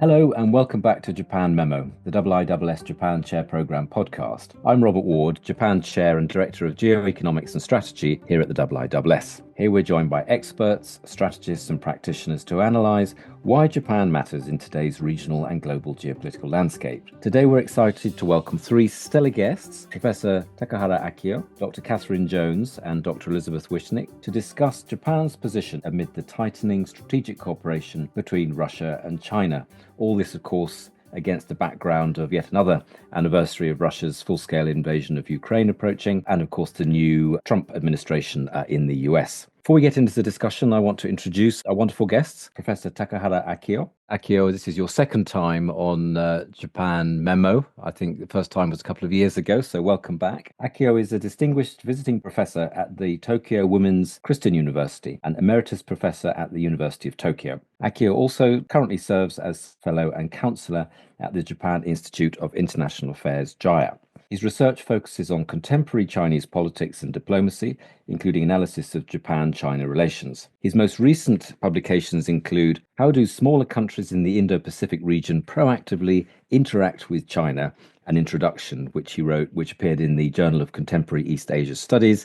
Hello and welcome back to Japan Memo, the IISS Japan Chair Programme podcast. I'm Robert Ward, Japan Chair and Director of Geoeconomics and Strategy here at the IISS. Here we're joined by experts, strategists and practitioners to analyse why Japan matters in today's regional and global geopolitical landscape. Today we're excited to welcome three stellar guests, Professor Takahara Akio, Dr. Catherine Jones and Dr. Elizabeth Wishnick, to discuss Japan's position amid the tightening strategic cooperation between Russia and China. All this, of course, against the background of yet another anniversary of Russia's full-scale invasion of Ukraine approaching, and of course the new Trump administration in the US. Before we get into the discussion, I want to introduce our wonderful guests, Professor Takahara Akio. Akio, this is your second time on Japan Memo. I think the first time was a couple of years ago, so welcome back. Akio is a distinguished visiting professor at the Tokyo Women's Christian University and Emeritus Professor at the University of Tokyo. Akio also currently serves as fellow and counselor at the Japan Institute of International Affairs, JIA. His research focuses on contemporary Chinese politics and diplomacy, including analysis of Japan-China relations. His most recent publications include How Do Smaller Countries in the Indo-Pacific Region Proactively Interact with China? An introduction, which he wrote, which appeared in the Journal of Contemporary East Asia Studies,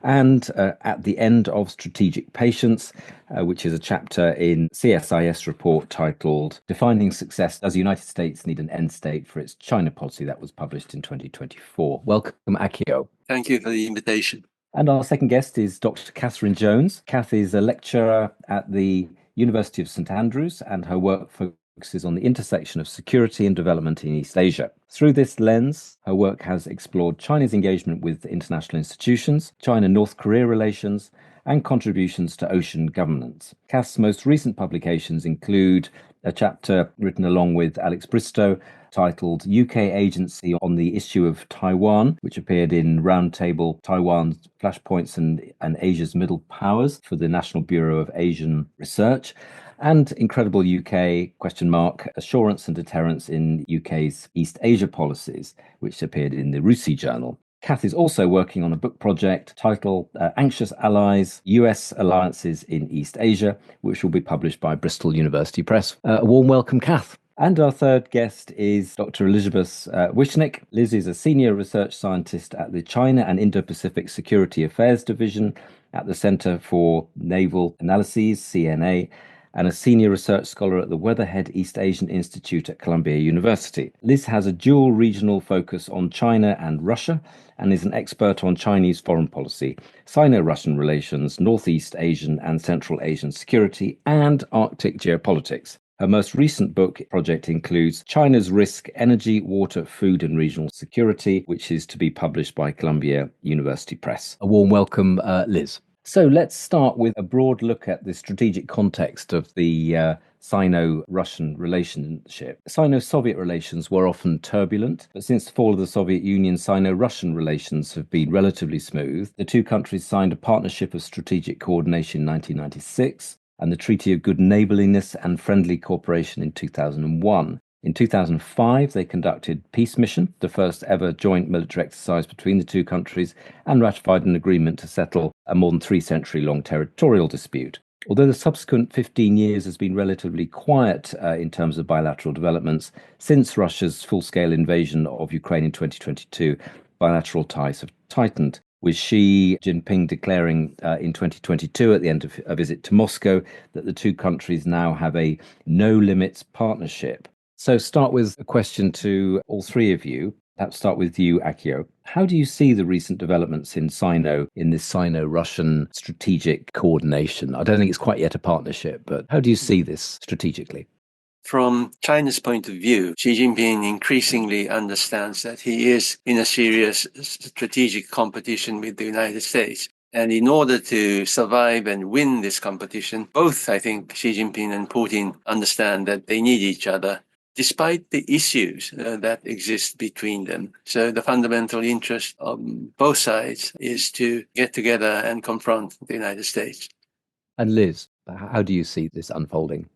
and At the End of Strategic Patience, which is a chapter in CSIS report titled Defining Success, Does the United States Need an End State for its China Policy? That was published in 2024. Welcome, Akio. Thank you for the invitation. And our second guest is Dr. Catherine Jones. Kath is a lecturer at the University of St Andrews, and her work focuses on the intersection of security and development in East Asia. Through this lens, her work has explored China's engagement with international institutions, China-North Korea relations, and contributions to ocean governance. Kath's most recent publications include a chapter written along with Alex Bristow titled UK Agency on the Issue of Taiwan, which appeared in Roundtable Taiwan's Flashpoints and Asia's Middle Powers for the National Bureau of Asian Research, and Incredible UK, Assurance and Deterrence in UK's East Asia Policies, which appeared in the RUSI Journal. Kath is also working on a book project titled Anxious Allies, US Alliances in East Asia, which will be published by Bristol University Press. A warm welcome, Kath. And our third guest is Dr. Elizabeth Wishnick. Liz is a senior research scientist at the China and Indo-Pacific Security Affairs Division at the Center for Naval Analyses, CNA, and a senior research scholar at the Weatherhead East Asian Institute at Columbia University. Liz has a dual regional focus on China and Russia and is an expert on Chinese foreign policy, Sino-Russian relations, Northeast Asian and Central Asian security, and Arctic geopolitics. Her most recent book project includes China's Risk, Energy, Water, Food and Regional Security, which is to be published by Columbia University Press. A warm welcome, Liz. So let's start with a broad look at the strategic context of the Sino-Russian relationship. Sino-Soviet relations were often turbulent, but since the fall of the Soviet Union, Sino-Russian relations have been relatively smooth. The two countries signed a Partnership of Strategic Coordination in 1996 and the Treaty of Good Neighbourliness and Friendly Cooperation in 2001. In 2005, they conducted Peace Mission, the first ever joint military exercise between the two countries, and ratified an agreement to settle a more than 3-century-long territorial dispute. Although the subsequent 15 years has been relatively quiet in terms of bilateral developments, since Russia's full-scale invasion of Ukraine in 2022, bilateral ties have tightened, with Xi Jinping declaring in 2022 at the end of a visit to Moscow that the two countries now have a no-limits partnership. So start with a question to all three of you. Perhaps start with you, Akio. How do you see the recent developments in this Sino-Russian strategic coordination? I don't think it's quite yet a partnership, but how do you see this strategically? From China's point of view, Xi Jinping increasingly understands that he is in a serious strategic competition with the United States. And in order to survive and win this competition, both, I think, Xi Jinping and Putin understand that they need each other, despite the issues that exist between them. So the fundamental interest of both sides is to get together and confront the United States. And Liz, how do you see this unfolding?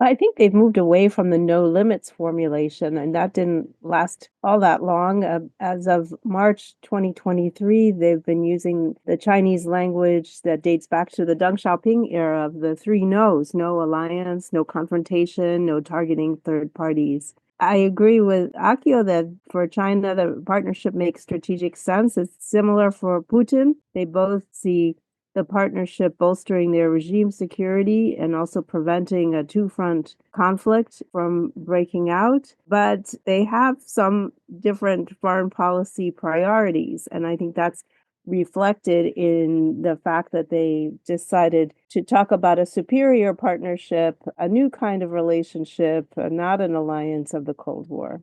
I think they've moved away from the no limits formulation, and that didn't last all that long. As of March 2023, they've been using the Chinese language that dates back to the Deng Xiaoping era of the three no's: no alliance, no confrontation, no targeting third parties. I agree with Akio that for China, the partnership makes strategic sense. It's similar for Putin. They both see the partnership bolstering their regime security and also preventing a two-front conflict from breaking out. But they have some different foreign policy priorities. And I think that's reflected in the fact that they decided to talk about a superior partnership, a new kind of relationship, not an alliance of the Cold War.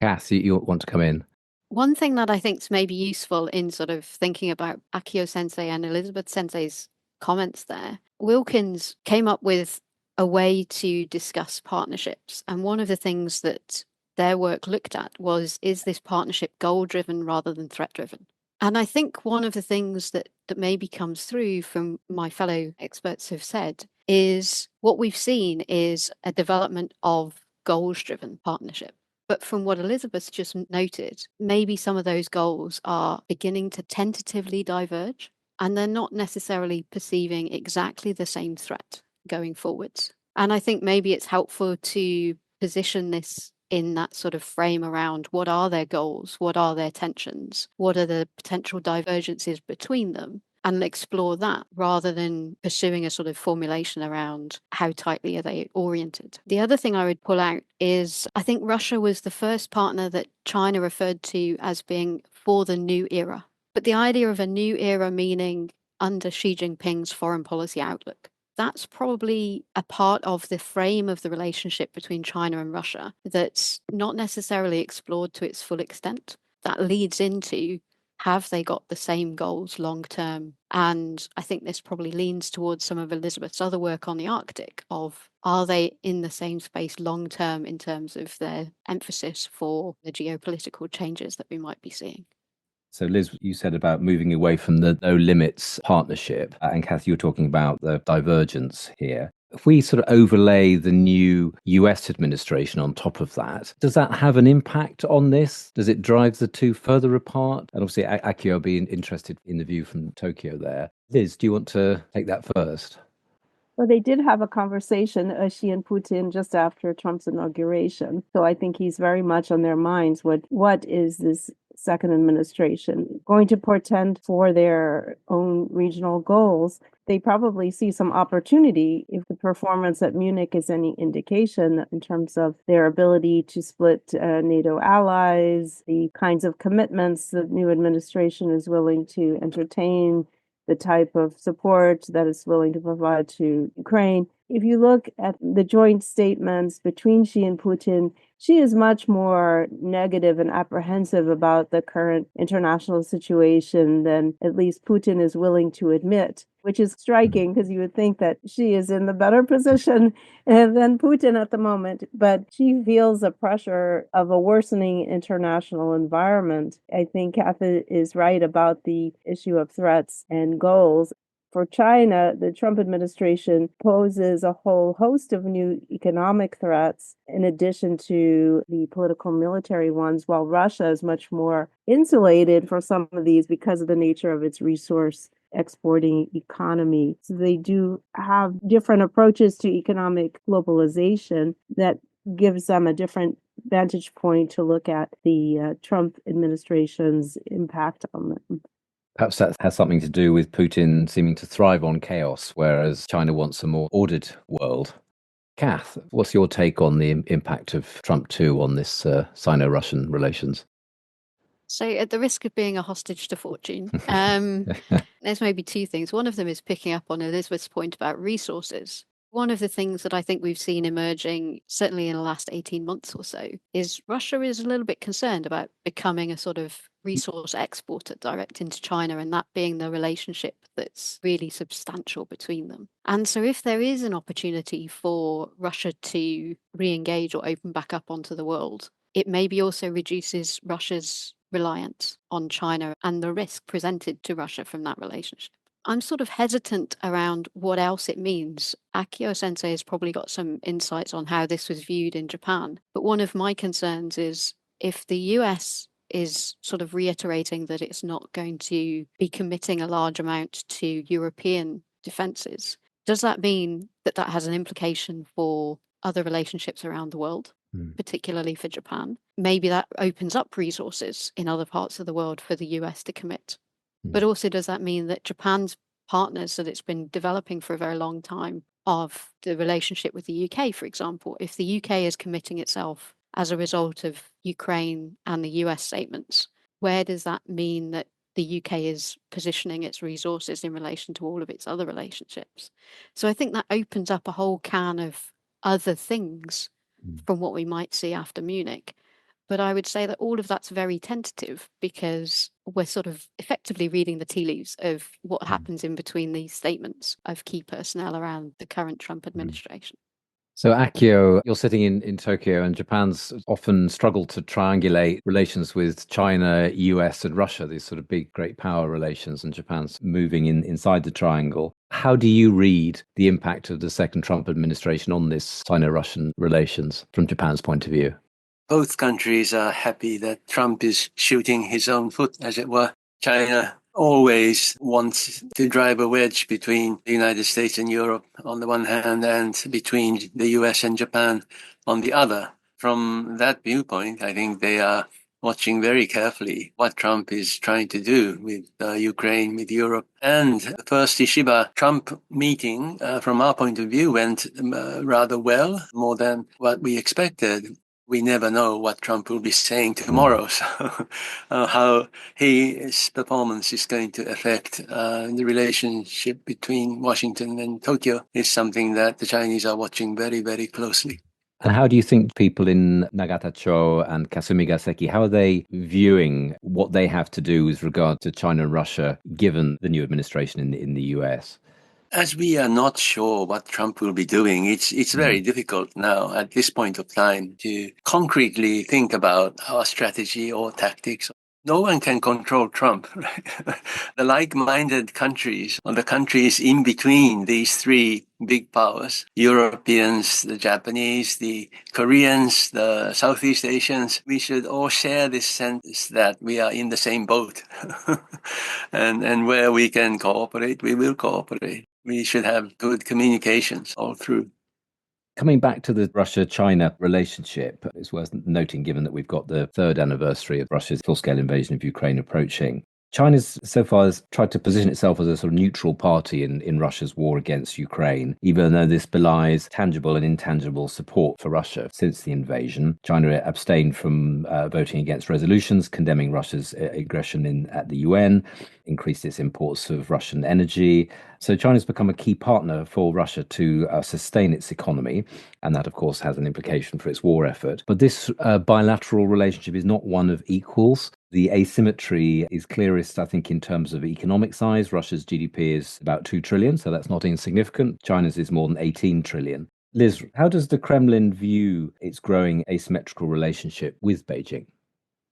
Kath, you want to come in? One thing that I think is maybe useful in sort of thinking about Akio Sensei and Elizabeth Sensei's comments there, Wilkins came up with a way to discuss partnerships. And one of the things that their work looked at was, is this partnership goal-driven rather than threat-driven? And I think one of the things that maybe comes through from my fellow experts have said is what we've seen is a development of goals-driven partnership. But from what Elizabeth just noted, maybe some of those goals are beginning to tentatively diverge, and they're not necessarily perceiving exactly the same threat going forwards. And I think maybe it's helpful to position this in that sort of frame around what are their goals, what are their tensions, what are the potential divergences between them, and explore that rather than pursuing a sort of formulation around how tightly are they oriented. The other thing I would pull out is I think Russia was the first partner that China referred to as being for the new era. But the idea of a new era meaning under Xi Jinping's foreign policy outlook. That's probably a part of the frame of the relationship between China and Russia that's not necessarily explored to its full extent. That leads into, have they got the same goals long term? And I think this probably leans towards some of Elizabeth's other work on the Arctic of, are they in the same space long term in terms of their emphasis for the geopolitical changes that we might be seeing? So, Liz, you said about moving away from the no limits partnership, and Kath, you were talking about the divergence here. If we sort of overlay the new US administration on top of that, does that have an impact on this? Does it drive the two further apart? And obviously, Akio will be interested in the view from Tokyo there. Liz, do you want to take that first? Well, they did have a conversation, Xi and Putin, just after Trump's inauguration. So I think he's very much on their minds. What is this second administration going to portend for their own regional goals? They probably see some opportunity if the performance at Munich is any indication in terms of their ability to split NATO allies, the kinds of commitments the new administration is willing to entertain, the type of support that it's willing to provide to Ukraine. If you look at the joint statements between Xi and Putin, Xi is much more negative and apprehensive about the current international situation than at least Putin is willing to admit, which is striking because you would think that Xi is in the better position than Putin at the moment. But Xi feels the pressure of a worsening international environment. I think Kathy is right about the issue of threats and goals. For China, the Trump administration poses a whole host of new economic threats in addition to the political military ones, while Russia is much more insulated from some of these because of the nature of its resource exporting economy. So they do have different approaches to economic globalization that gives them a different vantage point to look at the Trump administration's impact on them. Perhaps that has something to do with Putin seeming to thrive on chaos, whereas China wants a more ordered world. Kath, what's your take on the impact of Trump 2 on this Sino-Russian relations? So, at the risk of being a hostage to fortune, there's maybe two things. One of them is picking up on Elizabeth's point about resources. One of the things that I think we've seen emerging, certainly in the last 18 months or so, is Russia is a little bit concerned about becoming a sort of resource exporter direct into China, and that being the relationship that's really substantial between them. And so if there is an opportunity for Russia to re-engage or open back up onto the world, it maybe also reduces Russia's reliance on China and the risk presented to Russia from that relationship. I'm sort of hesitant around what else it means. Akio Sensei has probably got some insights on how this was viewed in Japan. But one of my concerns is if the US is sort of reiterating that it's not going to be committing a large amount to European defences, does that mean that that has an implication for other relationships around the world, particularly for Japan? Maybe that opens up resources in other parts of the world for the US to commit. But also, does that mean that Japan's partners that it's been developing for a very long time of the relationship with the UK, for example, if the UK is committing itself as a result of Ukraine and the US statements, where does that mean that the UK is positioning its resources in relation to all of its other relationships? So I think that opens up a whole can of other things from what we might see after Munich. But I would say that all of that's very tentative because we're sort of effectively reading the tea leaves of what happens in between these statements of key personnel around the current Trump administration. So, Akio, you're sitting in Tokyo, and Japan's often struggled to triangulate relations with China, US, and Russia, these sort of big, great power relations, and Japan's moving inside the triangle. How do you read the impact of the second Trump administration on this Sino-Russian relations from Japan's point of view? Both countries are happy that Trump is shooting his own foot, as it were. China always wants to drive a wedge between the United States and Europe on the one hand and between the US and Japan on the other. From that viewpoint, I think they are watching very carefully what Trump is trying to do with Ukraine, with Europe. And the first Ishiba-Trump meeting, from our point of view, went rather well, more than what we expected. We never know what Trump will be saying tomorrow, so how his performance is going to affect the relationship between Washington and Tokyo is something that the Chinese are watching very, very closely. And how do you think people in Nagatacho and Kasumigaseki, how are they viewing what they have to do with regard to China and Russia, given the new administration in the US? As we are not sure what Trump will be doing, it's very difficult now at this point of time to concretely think about our strategy or tactics. No one can control Trump, right? The like-minded countries, or the countries in between these three big powers, Europeans, the Japanese, the Koreans, the Southeast Asians, we should all share this sense that we are in the same boat. and where we can cooperate, we will cooperate. We should have good communications all through. Coming back to the Russia-China relationship, it's worth noting, given that we've got the third anniversary of Russia's full-scale invasion of Ukraine approaching, China's so far has tried to position itself as a sort of neutral party in Russia's war against Ukraine, even though this belies tangible and intangible support for Russia since the invasion. China abstained from voting against resolutions condemning Russia's aggression at the UN, increased its imports of Russian energy. So China's become a key partner for Russia to sustain its economy, and that, of course, has an implication for its war effort. But this bilateral relationship is not one of equals. The asymmetry is clearest, I think, in terms of economic size. Russia's GDP is about 2 trillion, so that's not insignificant. China's is more than 18 trillion. Liz, how does the Kremlin view its growing asymmetrical relationship with Beijing?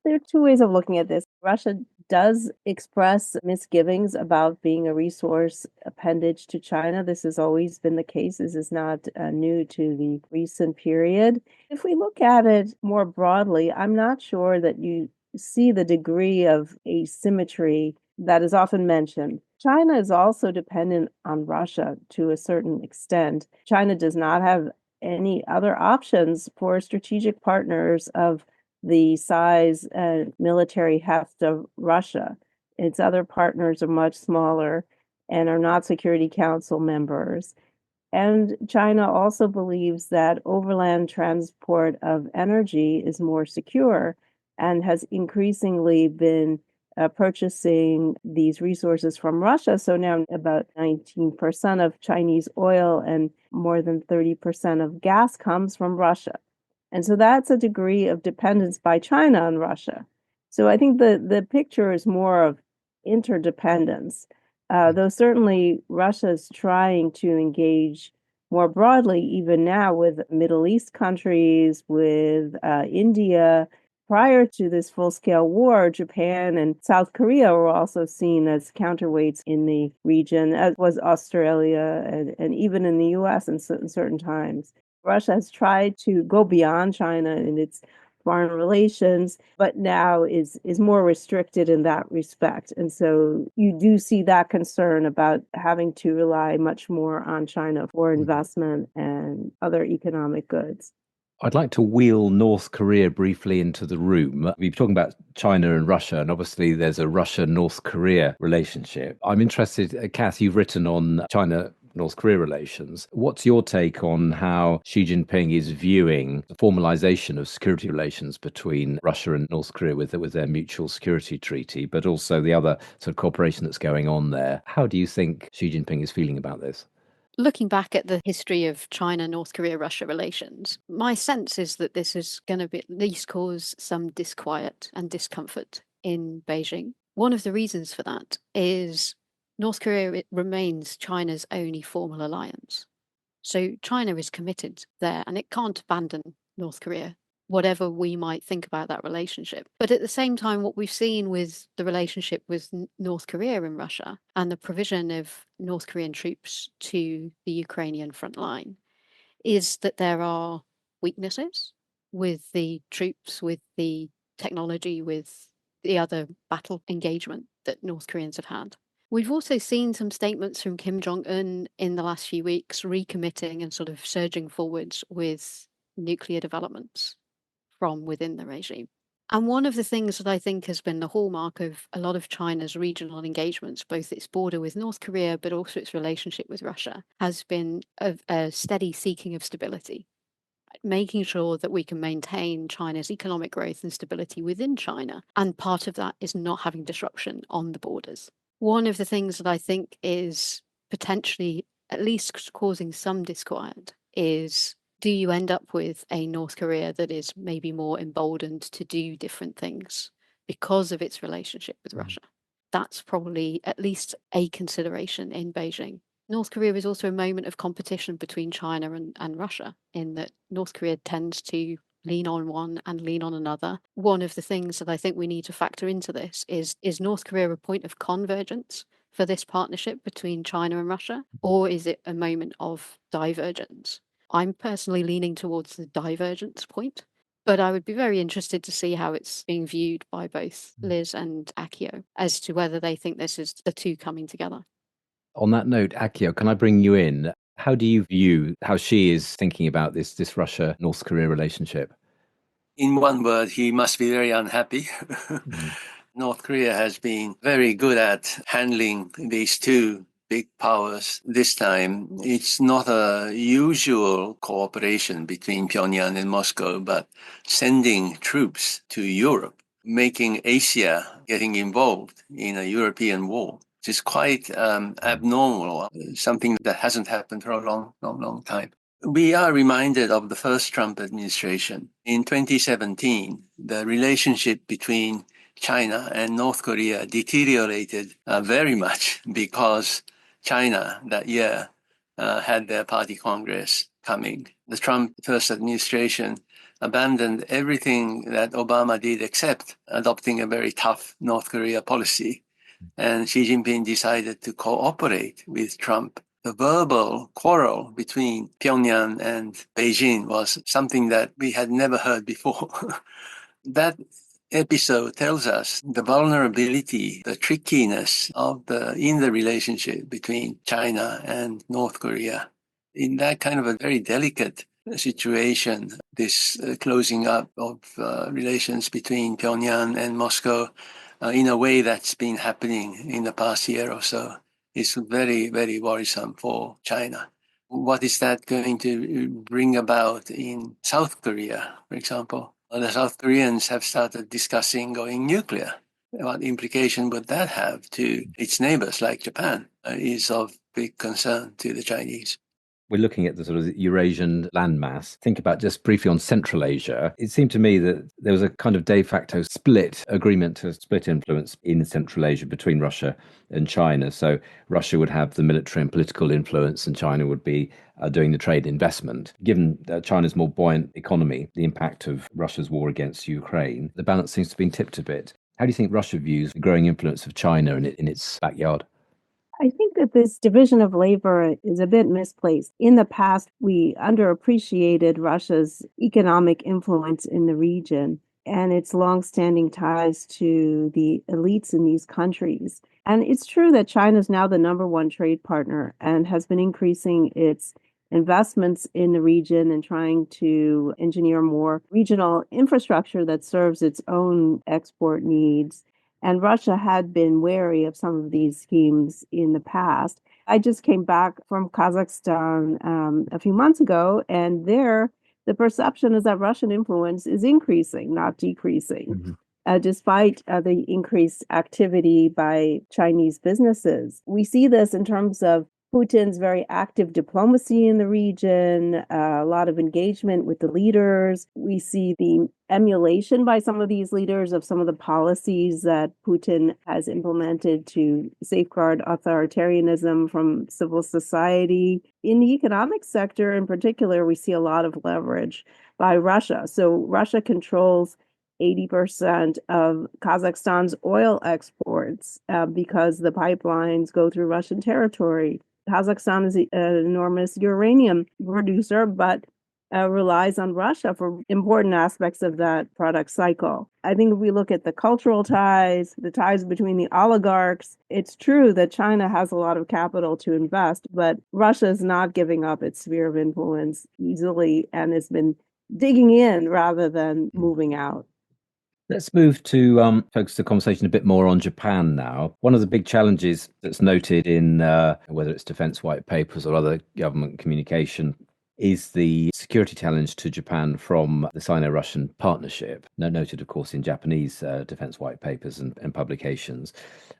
There are two ways of looking at this. Russia does express misgivings about being a resource appendage to China. This has always been the case. This is not new to the recent period. If we look at it more broadly, I'm not sure that you see the degree of asymmetry that is often mentioned. China is also dependent on Russia to a certain extent. China does not have any other options for strategic partners of the size and military heft of Russia. Its other partners are much smaller and are not Security Council members. And China also believes that overland transport of energy is more secure and has increasingly been purchasing these resources from Russia. So now about 19% of Chinese oil and more than 30% of gas comes from Russia. And so that's a degree of dependence by China on Russia. So I think the picture is more of interdependence, though certainly Russia is trying to engage more broadly, even now with Middle East countries, with India, prior to this full-scale war, Japan and South Korea were also seen as counterweights in the region, as was Australia and even in the US in certain times. Russia has tried to go beyond China in its foreign relations, but now is more restricted in that respect. And so you do see that concern about having to rely much more on China for investment and other economic goods. I'd like to wheel North Korea briefly into the room. We've been talking about China and Russia, and obviously there's a Russia-North Korea relationship. I'm interested, Kath, you've written on China-North Korea relations. What's your take on how Xi Jinping is viewing the formalization of security relations between Russia and North Korea with their mutual security treaty, but also the other sort of cooperation that's going on there? How do you think Xi Jinping is feeling about this? Looking back at the history of China, North Korea, Russia relations, my sense is that this is going to at least cause some disquiet and discomfort in Beijing. One of the reasons for that is North Korea remains China's only formal alliance. So China is committed there and it can't abandon North Korea, whatever we might think about that relationship. But at the same time, what we've seen with the relationship with North Korea and Russia and the provision of North Korean troops to the Ukrainian front line is that there are weaknesses with the troops, with the technology, with the other battle engagement that North Koreans have had. We've also seen some statements from Kim Jong-un in the last few weeks recommitting and sort of surging forwards with nuclear developments from within the regime. And one of the things that I think has been the hallmark of a lot of China's regional engagements, both its border with North Korea, but also its relationship with Russia, has been a steady seeking of stability, making sure that we can maintain China's economic growth and stability within China. And part of that is not having disruption on the borders. One of the things that I think is potentially at least causing some disquiet is, do you end up with a North Korea that is maybe more emboldened to do different things because of its relationship with Russia? That's probably at least a consideration in Beijing. North Korea is also a moment of competition between China and Russia, in that North Korea tends to lean on one and lean on another. One of the things that I think we need to factor into this is North Korea a point of convergence for this partnership between China and Russia, or is it a moment of divergence? I'm personally leaning towards the divergence point, but I would be very interested to see how it's being viewed by both Liz and Akio as to whether they think this is the two coming together. On that note, Akio, can I bring you in? How do you view how Xi is thinking about this Russia-North Korea relationship? In one word, he must be very unhappy. North Korea has been very good at handling these two big powers. This time, it's not a usual cooperation between Pyongyang and Moscow, but sending troops to Europe, making Asia getting involved in a European war, which is quite abnormal, something that hasn't happened for a long time. We are reminded of the first Trump administration. In 2017, the relationship between China and North Korea deteriorated very much because China that year had their party congress coming. The Trump first administration abandoned everything that Obama did except adopting a very tough North Korea policy. And Xi Jinping decided to cooperate with Trump. The verbal quarrel between Pyongyang and Beijing was something that we had never heard before. That episode tells us the vulnerability, the trickiness in the relationship between China and North Korea. In that kind of a very delicate situation, this closing up of relations between Pyongyang and Moscow in a way that's been happening in the past year or so is very, very worrisome for China. What is that going to bring about in South Korea, for example? The South Koreans have started discussing going nuclear. What implication would that have to its neighbors like Japan is of big concern to the Chinese. we're looking at the sort of Eurasian landmass, think about just briefly on Central Asia, it seemed to me that there was a kind of de facto split agreement to split influence in Central Asia between Russia and China. So Russia would have the military and political influence, and China would be doing the trade investment. Given China's more buoyant economy, the impact of Russia's war against Ukraine, the balance seems to have been tipped a bit. How do you think Russia views the growing influence of China in its backyard? I think that this division of labor is a bit misplaced. In the past, we underappreciated Russia's economic influence in the region and its longstanding ties to the elites in these countries. And it's true that China is now the number one trade partner and has been increasing its investments in the region and trying to engineer more regional infrastructure that serves its own export needs. And Russia had been wary of some of these schemes in the past. I just came back from Kazakhstan a few months ago, and there the perception is that Russian influence is increasing, not decreasing. Despite the increased activity by Chinese businesses. We see this in terms of Putin's very active diplomacy in the region, a lot of engagement with the leaders. We see the emulation by some of these leaders of some of the policies that Putin has implemented to safeguard authoritarianism from civil society. In the economic sector in particular, we see a lot of leverage by Russia. So Russia controls 80% of Kazakhstan's oil exports because the pipelines go through Russian territory. Kazakhstan is an enormous uranium producer, but relies on Russia for important aspects of that product cycle. I think if we look at the cultural ties, the ties between the oligarchs, it's true that China has a lot of capital to invest, but Russia is not giving up its sphere of influence easily and has been digging in rather than moving out. Let's move to focus the conversation a bit more on Japan now. One of the big challenges that's noted in whether it's defense white papers or other government communication is the security challenge to Japan from the Sino-Russian partnership, noted, of course, in Japanese defense white papers and publications.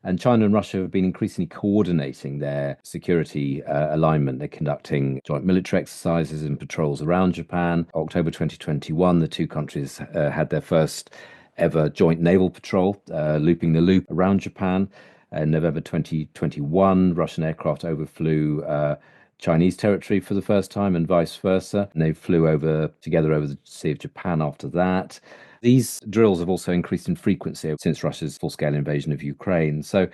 And China and Russia have been increasingly coordinating their security alignment. They're conducting joint military exercises and patrols around Japan. October 2021, the two countries had their first ever joint naval patrol, looping the loop around Japan. In November 2021, Russian aircraft overflew Chinese territory for the first time and vice versa. And they flew together over the Sea of Japan after that. These drills have also increased in frequency since Russia's full-scale invasion of Ukraine. So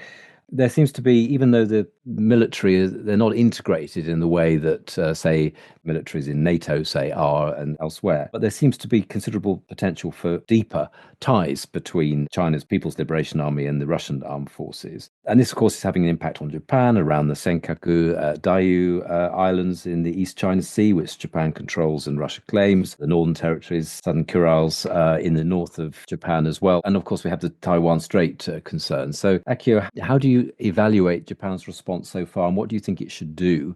there seems to be, even though the military, they're not integrated in the way that, say, militaries in NATO, say, are and elsewhere, but there seems to be considerable potential for deeper ties between China's People's Liberation Army and the Russian armed forces. And this, of course, is having an impact on Japan around the Senkaku Diaoyu Islands in the East China Sea, which Japan controls and Russia claims, the Northern Territories, Southern Kurils in the north of Japan as well. And, of course, we have the Taiwan Strait concern. So, Akio, how do you evaluate Japan's response so far, and what do you think it should do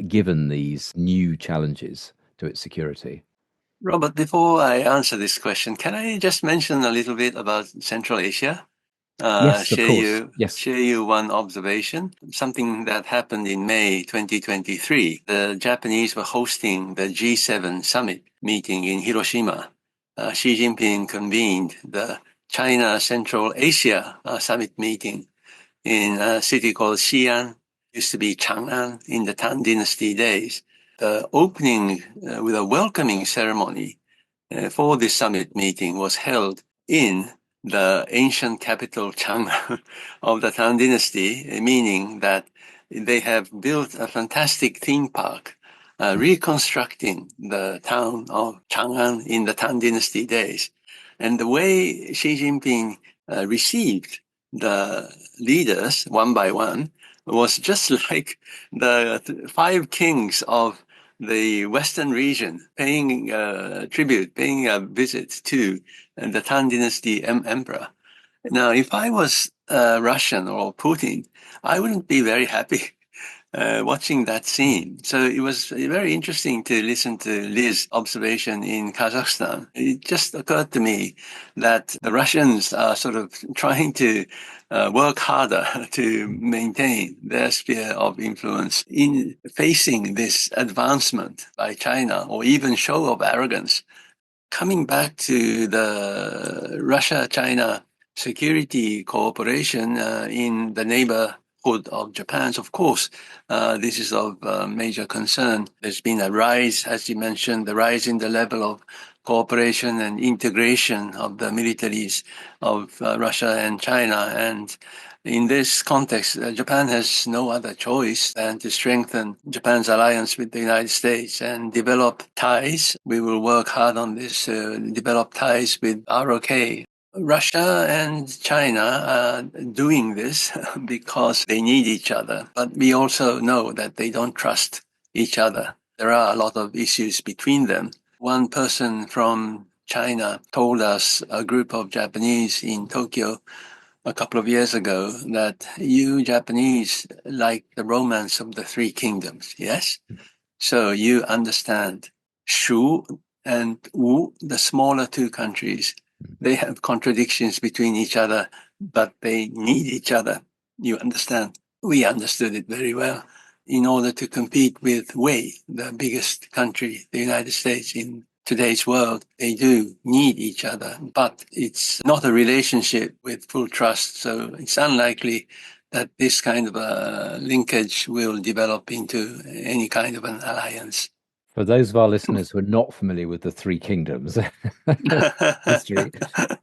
given these new challenges to its security? Robert, before I answer this question, can I just mention a little bit about Central Asia? Yes, of course. Share you one observation, something that happened in May 2023. The Japanese were hosting the G7 summit meeting in Hiroshima. Xi Jinping convened the China Central Asia summit meeting in a city called Xi'an, used to be Chang'an in the Tang Dynasty days. The opening with a welcoming ceremony for this summit meeting was held in the ancient capital Chang'an of the Tang Dynasty, meaning that they have built a fantastic theme park, reconstructing the town of Chang'an in the Tang Dynasty days. And the way Xi Jinping received the leaders one by one was just like the five kings of the Western region paying tribute, paying a visit to the Tang Dynasty emperor. Now, if I was Russian or Putin, I wouldn't be very happy watching that scene. So it was very interesting to listen to Liz's observation in Kazakhstan. It just occurred to me that the Russians are sort of trying to work harder to maintain their sphere of influence in facing this advancement by China or even show of arrogance. Coming back to the Russia-China security cooperation in the neighborhood of Japan, of course, this is of major concern. There's been a rise, as you mentioned, the rise in the level of cooperation and integration of the militaries of Russia and China. And in this context, Japan has no other choice than to strengthen Japan's alliance with the United States and develop ties. We will work hard on this, develop ties with ROK. Russia and China are doing this because they need each other, but we also know that they don't trust each other. There are a lot of issues between them. One person from China told us, a group of Japanese in Tokyo a couple of years ago, that you Japanese like the romance of the three kingdoms, yes? So you understand Shu and Wu, the smaller two countries, they have contradictions between each other, but they need each other. You understand? We understood it very well. In order to compete with Wei, the biggest country, the United States in today's world, they do need each other, but it's not a relationship with full trust. So it's unlikely that this kind of a linkage will develop into any kind of an alliance. For those of our listeners who are not familiar with the three kingdoms history,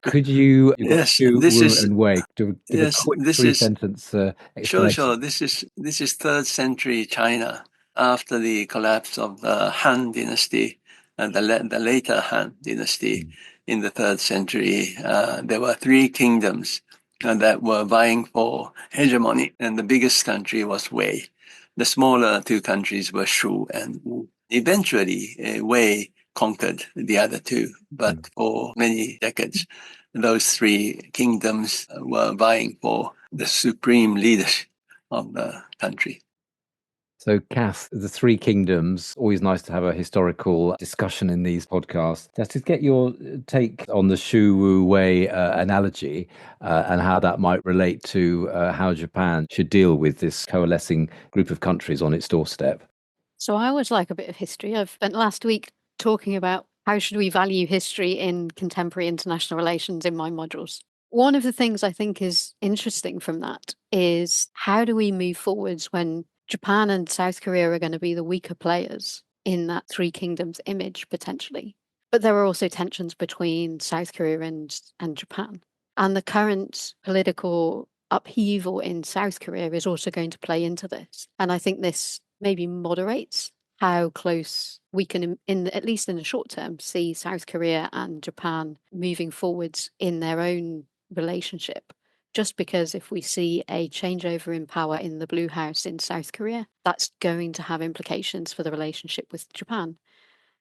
could you, you've got Yes, Shu, this Wu, is and Wei, give a yes, quick this is three-sentence sure. explanation. This is third century China after the collapse of the Han Dynasty and the later Han Dynasty in the third century. There were three kingdoms that were vying for hegemony, and the biggest country was Wei. The smaller two countries were Shu and Wu. Eventually, Wei conquered the other two, but for many decades, those three kingdoms were vying for the supreme leadership of the country. So, Kath, the three kingdoms, always nice to have a historical discussion in these podcasts. Just to get your take on the Shu Wu Wei analogy and how that might relate to how Japan should deal with this coalescing group of countries on its doorstep. So I always like a bit of history. I've spent last week talking about how should we value history in contemporary international relations in my modules. One of the things I think is interesting from that is how do we move forwards when Japan and South Korea are going to be the weaker players in that three kingdoms image potentially. But there are also tensions between South Korea and Japan. And the current political upheaval in South Korea is also going to play into this. And I think this maybe moderates how close we can, at least in the short term, see South Korea and Japan moving forwards in their own relationship. Just because if we see a changeover in power in the Blue House in South Korea, that's going to have implications for the relationship with Japan.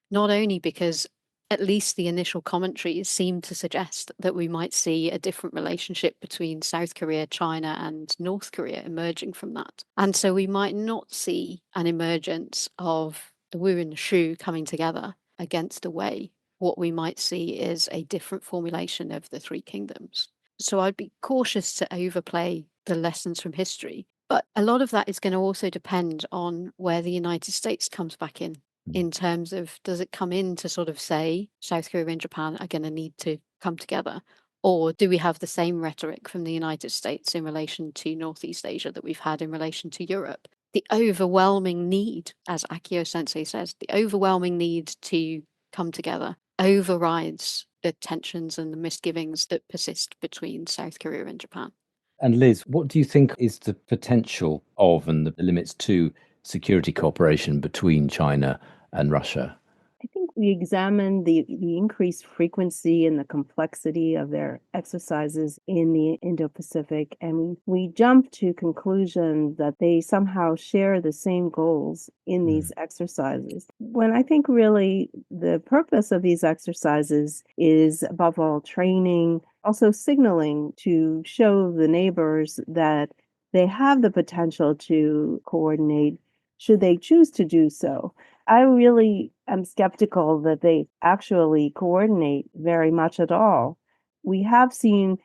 Not only because at least the initial commentaries seem to suggest that we might see a different relationship between South Korea, China, and North Korea emerging from that. And so we might not see an emergence of the Wu and the Shu coming together against a Wei. What we might see is a different formulation of the three kingdoms. So I'd be cautious to overplay the lessons from history. But a lot of that is going to also depend on where the United States comes back in terms of, does it come in to sort of say South Korea and Japan are going to need to come together? Or do we have the same rhetoric from the United States in relation to Northeast Asia that we've had in relation to Europe? The overwhelming need, as Akio Sensei says, the overwhelming need to come together overrides the tensions and the misgivings that persist between South Korea and Japan. And Liz, what do you think is the potential of and the limits to security cooperation between China and Russia? I think we examined the increased frequency and the complexity of their exercises in the Indo-Pacific, and we jumped to conclusion that they somehow share the same goals in these exercises. When I think really the purpose of these exercises is above all training, also signaling to show the neighbors that they have the potential to coordinate should they choose to do so. I really am skeptical that they actually coordinate very much at all. We have seen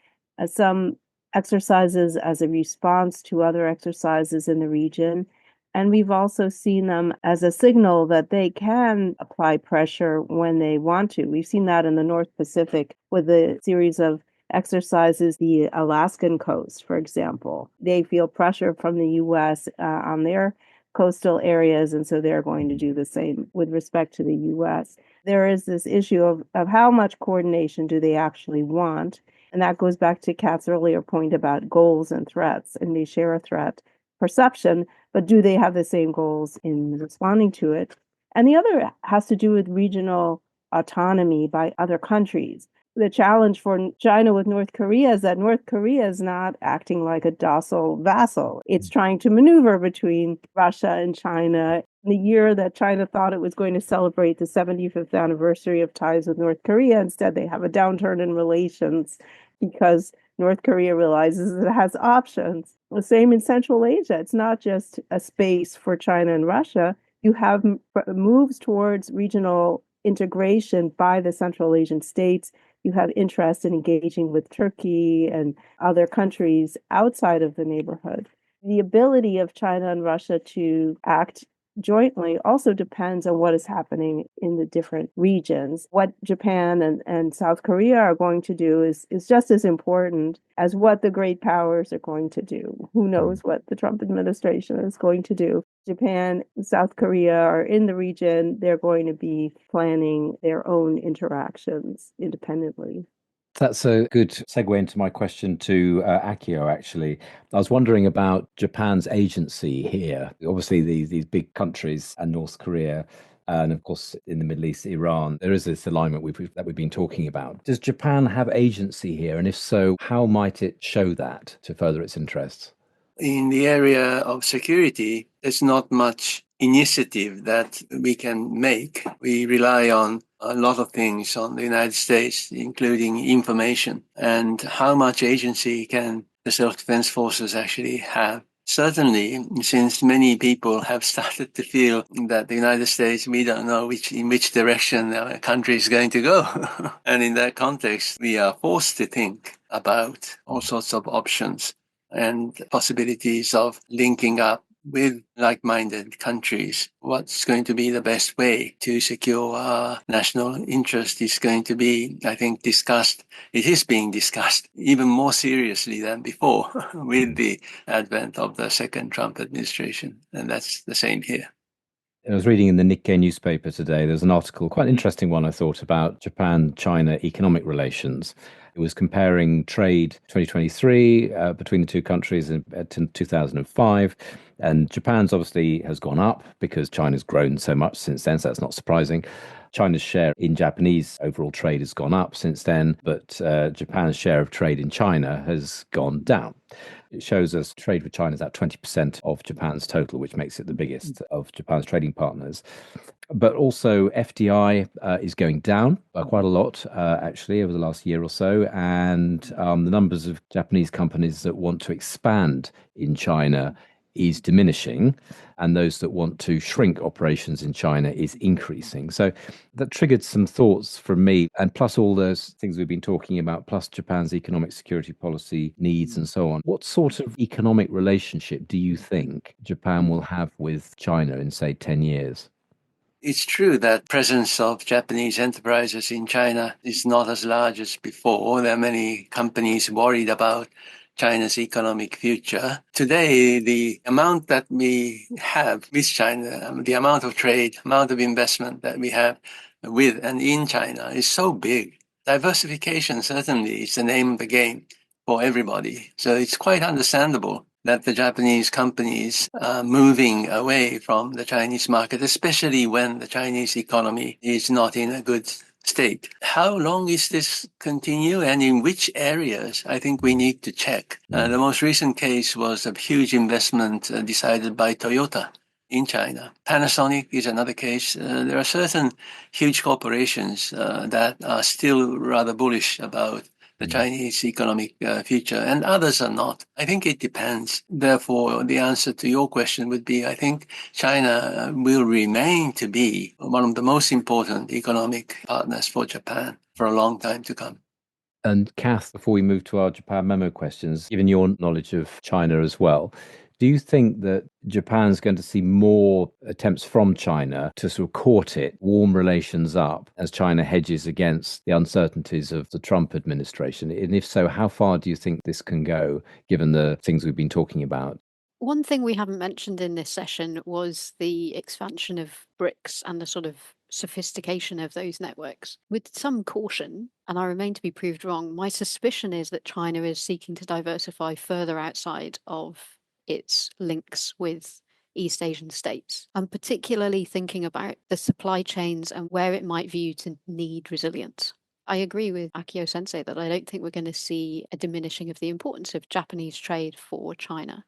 some exercises as a response to other exercises in the region. And we've also seen them as a signal that they can apply pressure when they want to. We've seen that in the North Pacific with a series of exercises, the Alaskan coast, for example. They feel pressure from the US on their coastal areas, and so they're going to do the same with respect to the US. There is this issue of how much coordination do they actually want? And that goes back to Kat's earlier point about goals and threats, and they share a threat perception, but do they have the same goals in responding to it? And the other has to do with regional autonomy by other countries. The challenge for China with North Korea is that North Korea is not acting like a docile vassal. It's trying to maneuver between Russia and China. In the year that China thought it was going to celebrate the 75th anniversary of ties with North Korea, instead they have a downturn in relations because North Korea realizes it has options. The same in Central Asia. It's not just a space for China and Russia. You have moves towards regional integration by the Central Asian states. You have interest in engaging with Turkey and other countries outside of the neighborhood. The ability of China and Russia to act jointly also depends on what is happening in the different regions. What Japan and South Korea are going to do is just as important as what the great powers are going to do. Who knows what the Trump administration is going to do? Japan, South Korea are in the region. They're going to be planning their own interactions independently. That's a good segue into my question to Akio, actually. I was wondering about Japan's agency here. Obviously, these big countries and North Korea, and of course, in the Middle East, Iran, there is this alignment that we've been talking about. Does Japan have agency here? And if so, how might it show that to further its interests? In the area of security, there's not much initiative that we can make. We rely on a lot of things on the United States, including information, and how much agency can the self-defense forces actually have. Certainly, since many people have started to feel that the United States, we don't know in which direction our country is going to go. And in that context, we are forced to think about all sorts of options and possibilities of linking up with like-minded countries. What's going to be the best way to secure our national interest is going to be, I think, discussed. It is being discussed even more seriously than before with the advent of the second Trump administration. And that's the same here. I was reading in the Nikkei newspaper today, there's an article, quite an interesting one, I thought, about Japan-China economic relations. It was comparing trade 2023 between the two countries in 2005. And Japan's obviously has gone up because China's grown so much since then, so that's not surprising. China's share in Japanese overall trade has gone up since then, but Japan's share of trade in China has gone down. It shows us trade with China is at 20% of Japan's total, which makes it the biggest of Japan's trading partners. But also FDI is going down by quite a lot, actually, over the last year or so. And the numbers of Japanese companies that want to expand in China is diminishing, and those that want to shrink operations in China is increasing. So that triggered some thoughts from me, and plus all those things we've been talking about, plus Japan's economic security policy needs and so on. What sort of economic relationship do you think Japan will have with China in, say, 10 years? It's true that presence of Japanese enterprises in China is not as large as before. There are many companies worried about China's economic future. Today, the amount that we have with China, the amount of trade, amount of investment that we have with and in China is so big. Diversification certainly is the name of the game for everybody. So it's quite understandable that the Japanese companies are moving away from the Chinese market, especially when the Chinese economy is not in a good state. How long is this continue and in which areas? I think we need to check. The most recent case was a huge investment decided by Toyota in China. Panasonic is another case. There are certain huge corporations that are still rather bullish about the Chinese economic future, and others are not. I think it depends. Therefore, the answer to your question would be, I think China will remain to be one of the most important economic partners for Japan for a long time to come. And Kath, before we move to our Japan memo questions, given your knowledge of China as well, do you think that Japan's going to see more attempts from China to sort of court it, warm relations up, as China hedges against the uncertainties of the Trump administration? And if so, how far do you think this can go, given the things we've been talking about? One thing we haven't mentioned in this session was the expansion of BRICS and the sort of sophistication of those networks. With some caution, and I remain to be proved wrong, my suspicion is that China is seeking to diversify further outside of its links with East Asian states. I'm particularly thinking about the supply chains and where it might view to need resilience. I agree with Akio Sensei that I don't think we're going to see a diminishing of the importance of Japanese trade for China.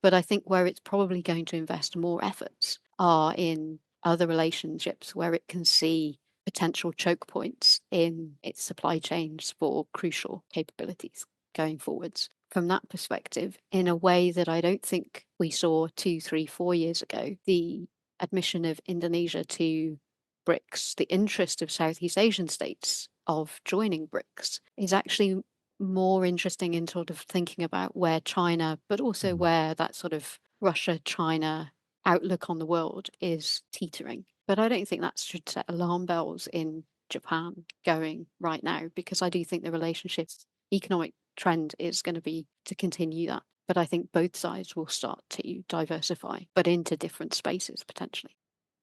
But I think where it's probably going to invest more efforts are in other relationships where it can see potential choke points in its supply chains for crucial capabilities going forwards. From that perspective, in a way that I don't think we saw 2, 3, 4 years ago, the admission of Indonesia to BRICS, the interest of Southeast Asian states of joining BRICS is actually more interesting in sort of thinking about where China, but also where that sort of Russia-China outlook on the world is teetering. But I don't think that should set alarm bells in Japan going right now, because I do think the relationship's economic trend is going to be to continue that. But I think both sides will start to diversify, but into different spaces potentially.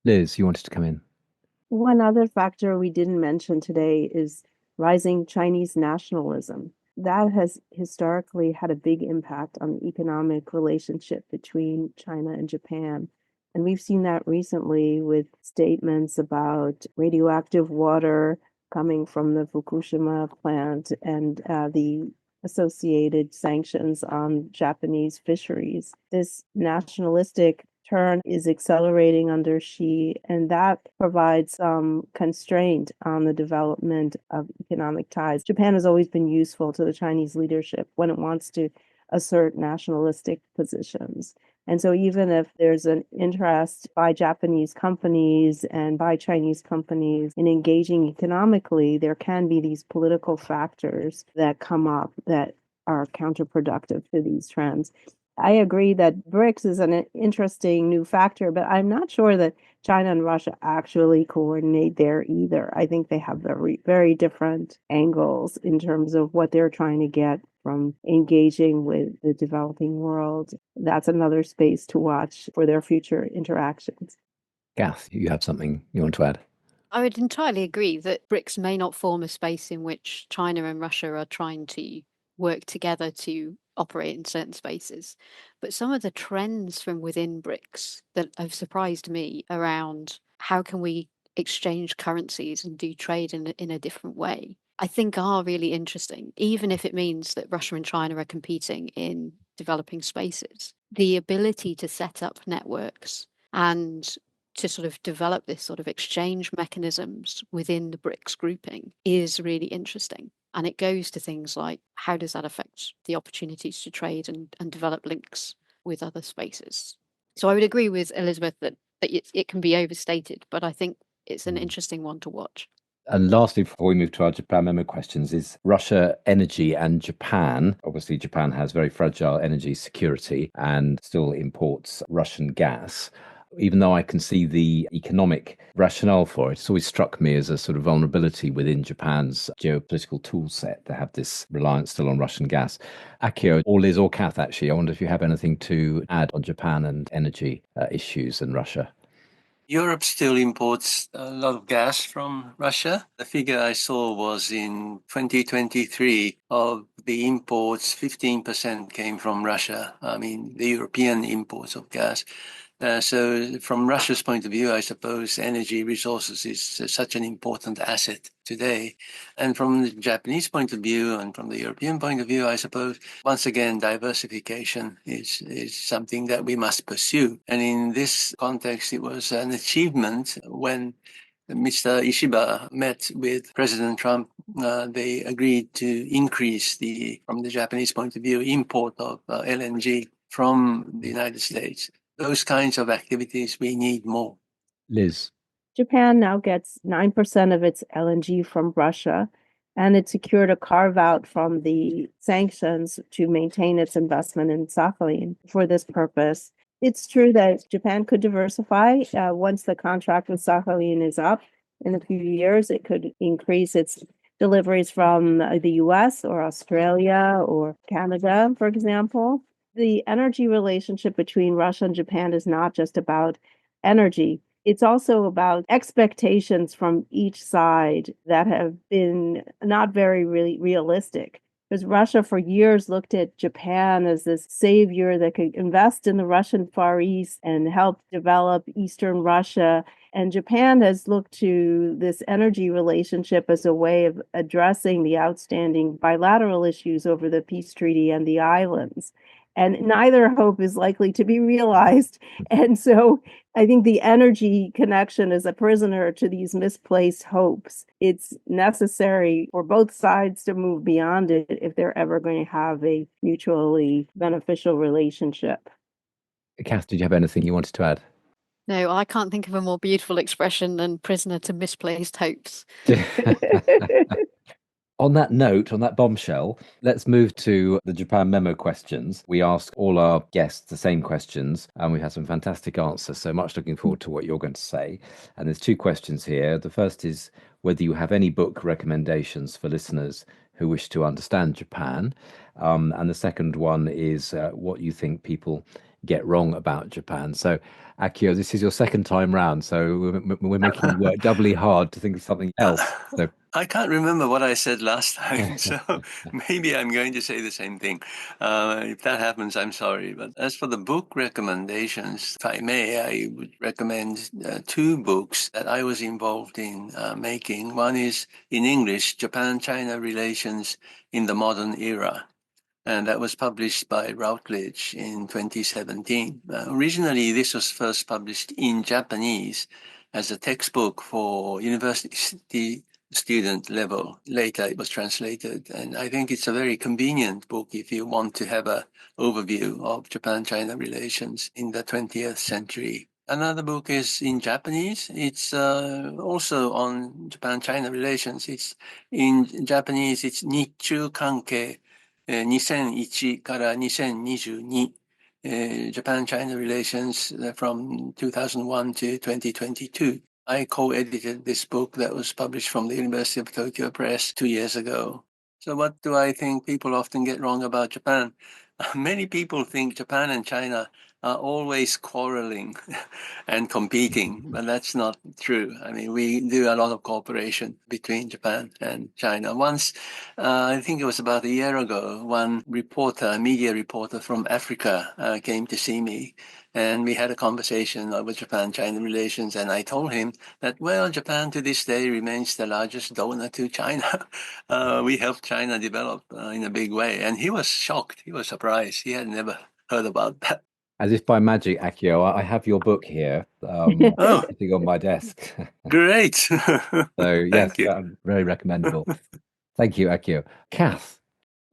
Liz, you wanted to come in. One other factor we didn't mention today is rising Chinese nationalism. That has historically had a big impact on the economic relationship between China and Japan. And we've seen that recently with statements about radioactive water coming from the Fukushima plant and the associated sanctions on Japanese fisheries. This nationalistic turn is accelerating under Xi, and that provides some constraint on the development of economic ties. Japan has always been useful to the Chinese leadership when it wants to assert nationalistic positions. And so even if there's an interest by Japanese companies and by Chinese companies in engaging economically, there can be these political factors that come up that are counterproductive to these trends. I agree that BRICS is an interesting new factor, but I'm not sure that China and Russia actually coordinate there either. I think they have very, very different angles in terms of what they're trying to get from engaging with the developing world. That's another space to watch for their future interactions. Kath, you have something you want to add? I would entirely agree that BRICS may not form a space in which China and Russia are trying to work together to operate in certain spaces. But some of the trends from within BRICS that have surprised me around how can we exchange currencies and do trade in a different way, I think are really interesting, even if it means that Russia and China are competing in developing spaces. The ability to set up networks and to sort of develop this sort of exchange mechanisms within the BRICS grouping is really interesting. And it goes to things like, how does that affect the opportunities to trade and develop links with other spaces? So I would agree with Elizabeth that it can be overstated, but I think it's an interesting one to watch. And lastly, before we move to our Japan memo questions, is Russia energy and Japan. Obviously, Japan has very fragile energy security and still imports Russian gas. Even though I can see the economic rationale for it, it's always struck me as a sort of vulnerability within Japan's geopolitical tool set to have this reliance still on Russian gas. Akio, or Liz or Kath, actually, I wonder if you have anything to add on Japan and energy issues and Russia. Europe still imports a lot of gas from Russia. The figure I saw was in 2023 of the imports, 15% came from Russia. I mean, the European imports of gas. So from Russia's point of view, I suppose energy resources is such an important asset today. And from the Japanese point of view and from the European point of view, I suppose, once again, diversification is something that we must pursue. And in this context, it was an achievement when Mr. Ishiba met with President Trump. They agreed to increase from the Japanese point of view, import of LNG from the United States. Those kinds of activities, we need more. Liz. Japan now gets 9% of its LNG from Russia. And it secured a carve out from the sanctions to maintain its investment in Sakhalin for this purpose. It's true that Japan could diversify once the contract with Sakhalin is up in a few years. It could increase its deliveries from the US or Australia or Canada, for example. The energy relationship between Russia and Japan is not just about energy. It's also about expectations from each side that have been not very really realistic. Because Russia for years looked at Japan as this savior that could invest in the Russian Far East and help develop Eastern Russia. And Japan has looked to this energy relationship as a way of addressing the outstanding bilateral issues over the peace treaty and the islands. And neither hope is likely to be realized. And so I think the energy connection is a prisoner to these misplaced hopes. It's necessary for both sides to move beyond it if they're ever going to have a mutually beneficial relationship. Kath, did you have anything you wanted to add? No, I can't think of a more beautiful expression than prisoner to misplaced hopes. On that note, on that bombshell, let's move to the Japan memo questions. We ask all our guests the same questions, and we had some fantastic answers. So much looking forward to what you're going to say. And there's two questions here. The first is whether you have any book recommendations for listeners who wish to understand Japan. And the second one is what you think people get wrong about Japan. So, Akio, this is your second time round, so we're making you work doubly hard to think of something else. So I can't remember what I said last time, so maybe I'm going to say the same thing. If that happens, I'm sorry. But as for the book recommendations, if I may, I would recommend two books that I was involved in making. One is in English, Japan-China Relations in the Modern Era. And that was published by Routledge in 2017. Originally, this was first published in Japanese as a textbook for university student level. Later, it was translated. And I think it's a very convenient book if you want to have an overview of Japan-China relations in the 20th century. Another book is in Japanese. It's also on Japan-China relations. It's in Japanese, it's Nichu Kankei 2001から2022 Japan-China relations from 2001 to 2022. I co-edited this book that was published from the University of Tokyo Press 2 years ago. So what do I think people often get wrong about Japan? Many people think Japan and China are always quarreling and competing, but that's not true. I mean, we do a lot of cooperation between Japan and China. Once, I think it was about a year ago, one reporter, a media reporter from Africa came to see me, and we had a conversation over Japan-China relations, and I told him that, well, Japan to this day remains the largest donor to China. We helped China develop in a big way, and he was shocked. He was surprised. He had never heard about that. as if by magic, Akio, I have your book here Oh, sitting on my desk. great. So yes, Thank you. very recommendable. Thank you, Akio. Kath,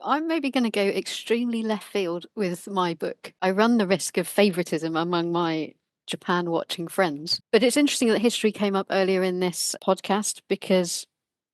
I'm maybe going to go extremely left field with my book. I run the risk of favoritism among my Japan watching friends. But it's interesting that history came up earlier in this podcast because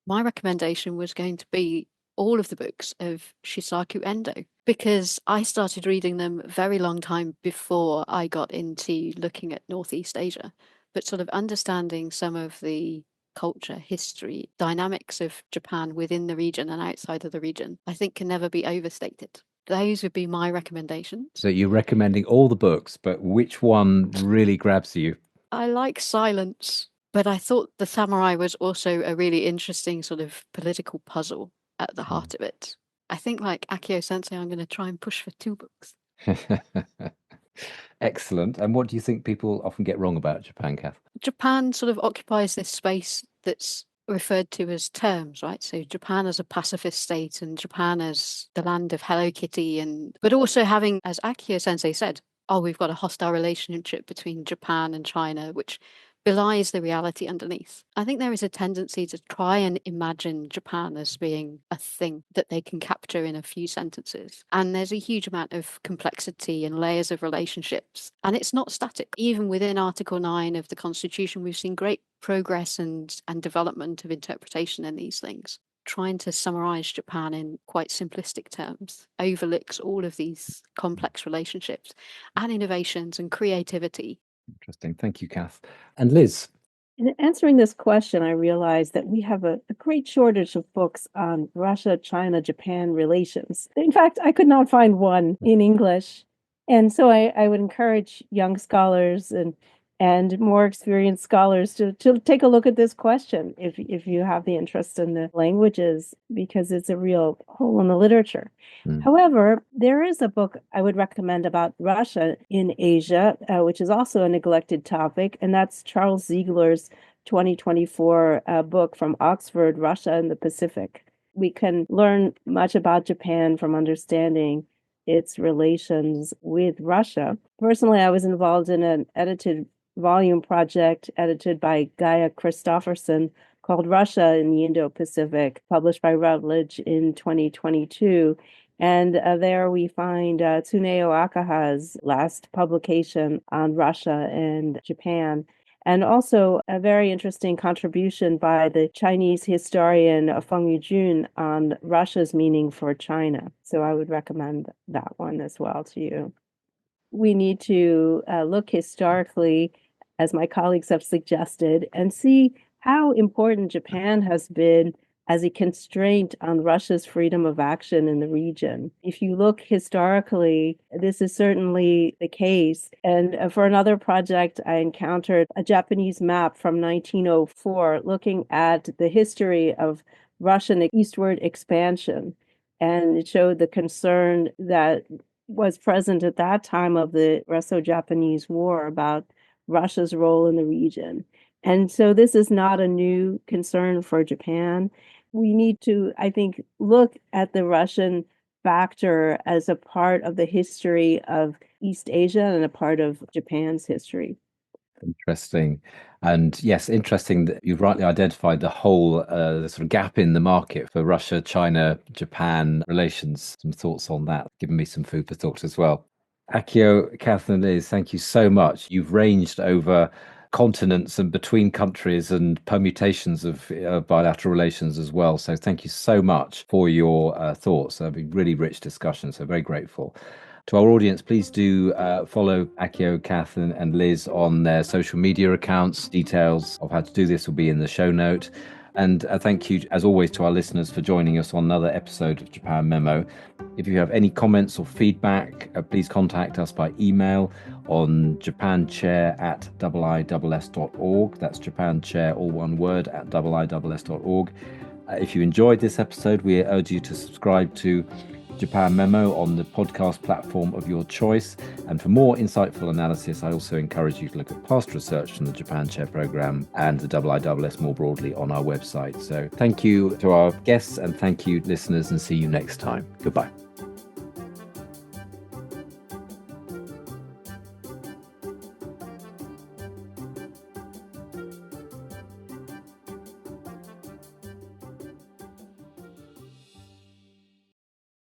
my recommendation was going to be all of the books of Shisaku Endo because I started reading them a very long time before I got into looking at Northeast Asia, but sort of understanding some of the culture, history, dynamics of Japan within the region and outside of the region, I think can never be overstated. Those would be my recommendations. so you're recommending all the books, but which one really grabs you? I like Silence, but I thought The Samurai was also a really interesting sort of political puzzle at the heart of it. I think, like Akio Sensei, I'm going to try and push for two books. Excellent. And what do you think people often get wrong about Japan, Kath? Japan sort of occupies this space that's referred to as terms, right? So Japan as a pacifist state and Japan as the land of Hello Kitty, but also having, as Akio Sensei said, oh, we've got a hostile relationship between Japan and China, which belies the reality underneath. I think there is a tendency to try and imagine Japan as being a thing that they can capture in a few sentences. And there's a huge amount of complexity and layers of relationships. And it's not static. Even within Article 9 of the Constitution, we've seen great progress and development of interpretation in these things. trying to summarize Japan in quite simplistic terms overlooks all of these complex relationships and innovations and creativity. Interesting. Thank you, Kath. And Liz. In answering this question, I realized that we have a great shortage of books on Russia, China, Japan relations. In fact, I could not find one in English. And so I would encourage young scholars and more experienced scholars to take a look at this question if you have the interest in the languages, because it's a real hole in the literature. However, there is a book I would recommend about Russia in Asia, which is also a neglected topic, and that's Charles Ziegler's 2024 book from Oxford, Russia and the Pacific. We can learn much about Japan from understanding its relations with Russia. Personally, I was involved in an edited volume project edited by Gaia Christofferson called Russia in the Indo-Pacific, published by Routledge in 2022. And there we find Tsuneo Akaha's last publication on Russia and Japan, and also a very interesting contribution by the Chinese historian Feng Yujun on Russia's meaning for China. So I would recommend that one as well to you. We need to look historically, as my colleagues have suggested, and see how important Japan has been as a constraint on Russia's freedom of action in the region. If you look historically, this is certainly the case. And for another project, I encountered a Japanese map from 1904 looking at the history of Russian eastward expansion. And it showed the concern that was present at that time of the Russo-Japanese War about Russia's role in the region. And so this is not a new concern for Japan. We need to, I think, look at the Russian factor as a part of the history of East Asia and a part of Japan's history. Interesting. And yes, interesting that you've rightly identified the whole the sort of gap in the market for Russia, China, Japan relations. Some thoughts on that, giving me some food for thought as well. Akio, Kath and Liz, thank you so much. You've ranged over continents and between countries and permutations of bilateral relations as well. So thank you so much for your thoughts. They've been really rich discussion, so very grateful. To our audience, please do follow Akio, Kath and Liz on their social media accounts. Details of how to do this will be in the show note. And thank you, as always, to our listeners for joining us on another episode of Japan Memo. If you have any comments or feedback, please contact us by email on japanchair@iiss.org. That's japanchair, all one word, @iiss.org. If you enjoyed this episode, we urge you to subscribe to Japan Memo on the podcast platform of your choice. And for more insightful analysis, I also encourage you to look at past research from the Japan Chair Programme and the IISS more broadly on our website. So thank you to our guests and thank you, listeners, and see you next time. Goodbye.